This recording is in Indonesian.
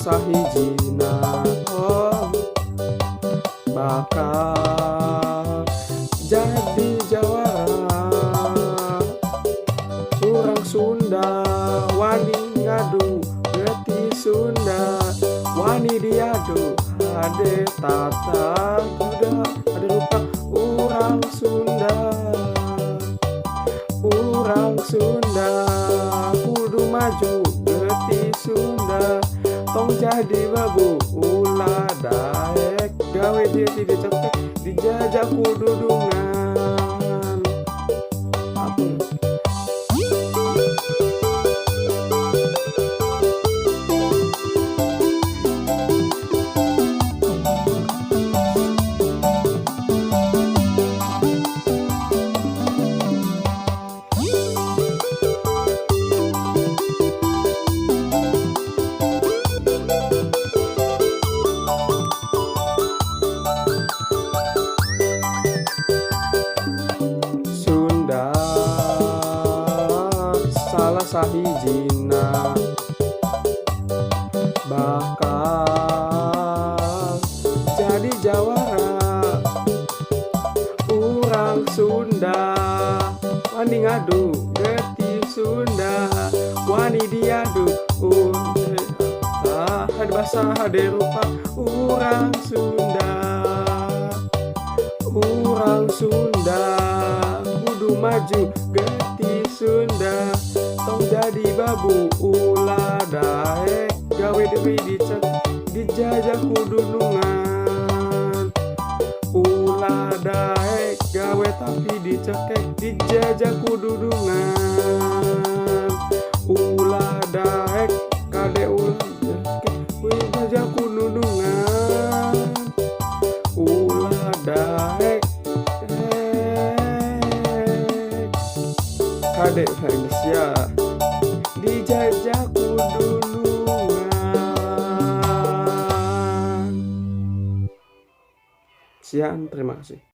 sahijina bakal jadi jawara. Urang Sunda wani ngadu beti Sunda wani diadu ade tata kuda ade rupa. Urang Sunda kudu maju beti Sunda tong jadi babu ulah daek gawe dia tidak cetek dijajah kududungan. Apa? Salah sahijina bakal jadi jawara. Urang Sunda wani ngadu beti Sunda wani diadu had basa hade rupa. Urang Sunda kudu maju beti Sunda tong jadi babu ulah daek gawe deui dicet dijajah kudunungan. Ulah daek gawe tapi dicekek dijajah kudunungan. Ulah daek kade ulah dijajah kudunungan. Ulah daek kade Indonesia dijajah kudunungan. Sekian, terima kasih.